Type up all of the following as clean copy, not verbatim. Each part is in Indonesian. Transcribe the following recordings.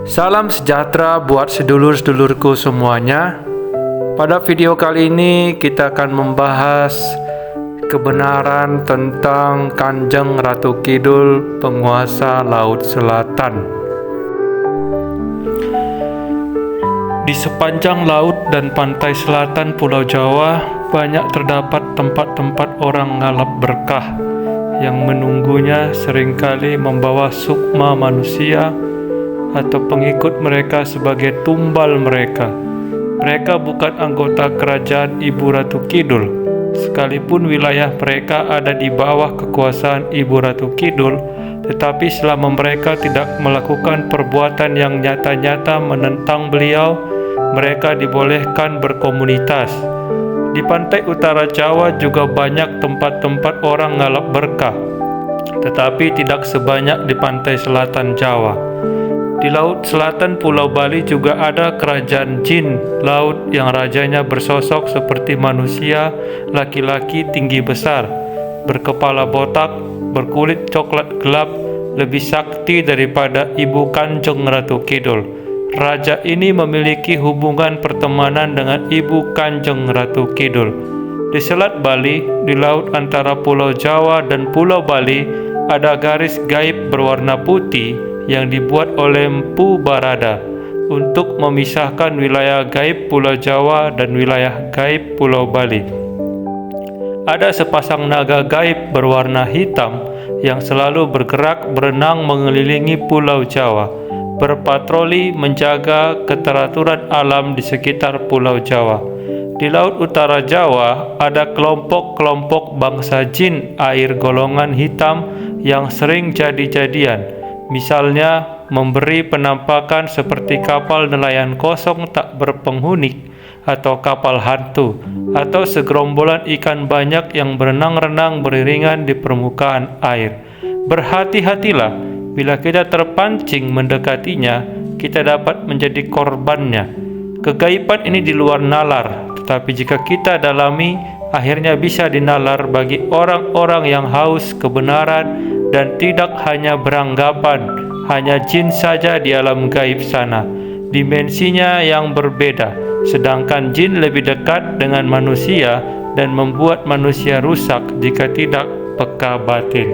Salam sejahtera buat sedulur-sedulurku semuanya. Pada video kali ini kita akan membahas kebenaran tentang Kanjeng Ratu Kidul, penguasa Laut Selatan. Di sepanjang laut dan pantai selatan Pulau Jawa banyak terdapat tempat-tempat orang ngalap berkah yang menunggunya, seringkali membawa sukma manusia atau pengikut mereka sebagai tumbal mereka. Mereka bukan anggota kerajaan Ibu Ratu Kidul, sekalipun wilayah mereka ada di bawah kekuasaan Ibu Ratu Kidul, tetapi selama mereka tidak melakukan perbuatan yang nyata-nyata menentang beliau, mereka dibolehkan berkomunitas. Di pantai utara Jawa juga banyak tempat-tempat orang ngalap berkah, tetapi tidak sebanyak di pantai selatan Jawa. Di Laut Selatan Pulau Bali juga ada kerajaan jin laut yang rajanya bersosok seperti manusia, laki-laki tinggi besar, berkepala botak, berkulit coklat gelap, lebih sakti daripada Ibu Kanjeng Ratu Kidul. Raja ini memiliki hubungan pertemanan dengan Ibu Kanjeng Ratu Kidul. Di Selat Bali, di laut antara Pulau Jawa dan Pulau Bali, ada garis gaib berwarna putih yang dibuat oleh Mpu Barada untuk memisahkan wilayah gaib Pulau Jawa dan wilayah gaib Pulau Bali. Ada sepasang naga gaib berwarna hitam yang selalu bergerak berenang mengelilingi Pulau Jawa, berpatroli menjaga keteraturan alam di sekitar Pulau Jawa. Di Laut Utara Jawa ada kelompok-kelompok bangsa jin air golongan hitam yang sering jadi-jadian. Misalnya, memberi penampakan seperti kapal nelayan kosong tak berpenghuni atau kapal hantu, atau segerombolan ikan banyak yang berenang-renang beriringan di permukaan air. Berhati-hatilah, bila kita terpancing mendekatinya, kita dapat menjadi korbannya. Kegaiban ini di luar nalar, tetapi jika kita dalami, akhirnya bisa dinalar bagi orang-orang yang haus kebenaran dan tidak hanya beranggapan hanya jin saja di alam gaib sana. Dimensinya yang berbeda, sedangkan jin lebih dekat dengan manusia dan membuat manusia rusak jika tidak peka batin.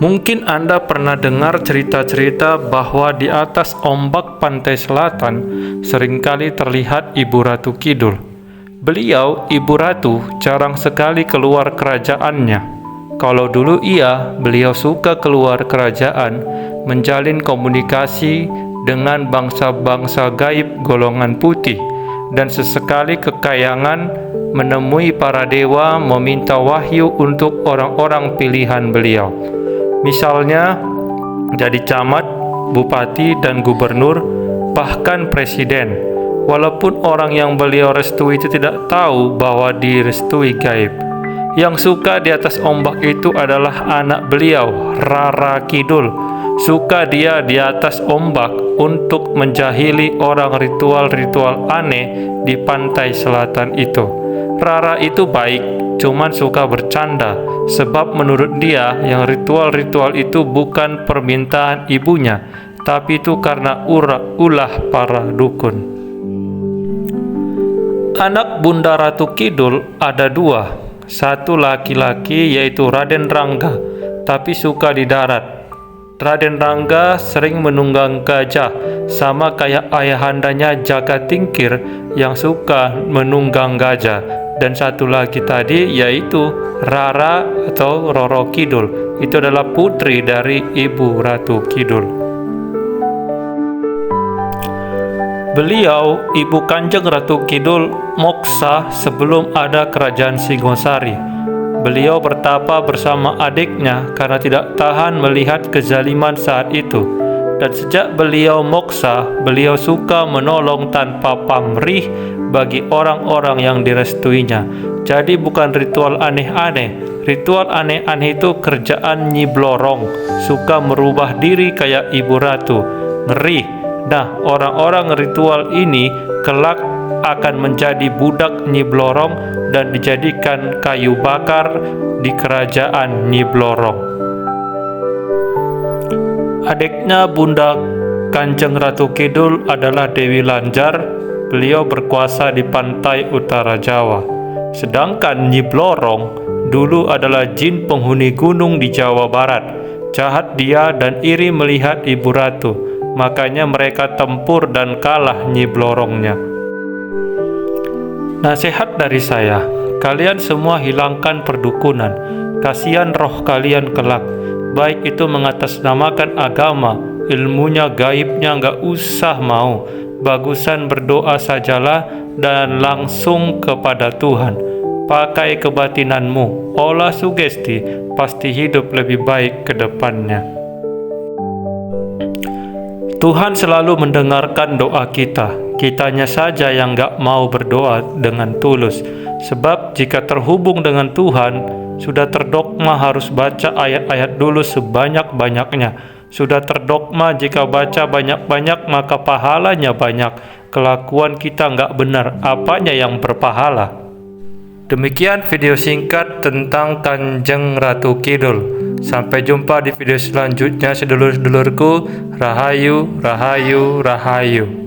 Mungkin Anda pernah dengar cerita-cerita bahwa di atas ombak pantai selatan seringkali terlihat Ibu Ratu Kidul. Beliau, Ibu Ratu, jarang sekali keluar kerajaannya. Kalau dulu beliau suka keluar kerajaan, menjalin komunikasi dengan bangsa-bangsa gaib golongan putih, dan sesekali kekayangan menemui para dewa meminta wahyu untuk orang-orang pilihan beliau. Misalnya, jadi camat, bupati, dan gubernur, bahkan presiden. Walaupun orang yang beliau restui itu tidak tahu bahwa direstui gaib. Yang suka di atas ombak itu adalah anak beliau, Rara Kidul. Suka dia di atas ombak untuk menjahili orang ritual-ritual aneh di pantai selatan itu. Rara itu baik, cuman suka bercanda, sebab menurut dia yang ritual-ritual itu bukan permintaan ibunya, tapi itu karena ulah para dukun. Anak Bunda Ratu Kidul ada dua, satu laki-laki yaitu Raden Rangga, tapi suka di darat. Raden Rangga sering menunggang gajah, sama kayak ayahandanya Jaka Tingkir yang suka menunggang gajah. Dan satu lagi tadi yaitu Rara atau Roro Kidul, itu adalah putri dari Ibu Ratu Kidul. Beliau, Ibu Kanjeng Ratu Kidul, moksa sebelum ada kerajaan Singosari. Beliau bertapa bersama adiknya karena tidak tahan melihat kezaliman saat itu. Dan sejak beliau moksa, beliau suka menolong tanpa pamrih bagi orang-orang yang direstuinya. Jadi bukan ritual aneh-aneh. Ritual aneh-aneh itu kerjaan Nyi Blorong, suka merubah diri kayak Ibu Ratu. Ngeri. Nah, orang-orang ritual ini kelak akan menjadi budak Nyi Blorong dan dijadikan kayu bakar di kerajaan Nyi Blorong. Adiknya Bunda Kanjeng Ratu Kidul adalah Dewi Lanjar. Beliau berkuasa di pantai utara Jawa. Sedangkan Nyi Blorong dulu adalah jin penghuni gunung di Jawa Barat. Jahat dia dan iri melihat Ibu Ratu. Makanya mereka tempur dan kalah Nyi Blorongnya. Nasihat dari saya, kalian semua hilangkan perdukunan. Kasihan roh kalian kelak. Baik itu mengatasnamakan agama, ilmunya gaibnya nggak usah mau. Bagusan berdoa sajalah dan langsung kepada Tuhan. Pakai kebatinanmu, olah sugesti, pasti hidup lebih baik ke depannya. Tuhan selalu mendengarkan doa kita. Kitanya saja yang nggak mau berdoa dengan tulus. Sebab jika terhubung dengan Tuhan, sudah terdogma harus baca ayat-ayat dulu sebanyak-banyaknya. Sudah terdogma jika baca banyak-banyak maka pahalanya banyak. Kelakuan kita nggak benar, apanya yang berpahala? Demikian video singkat tentang Kanjeng Ratu Kidul. Sampai jumpa di video selanjutnya sedulur-sedulurku. Rahayu, rahayu, rahayu.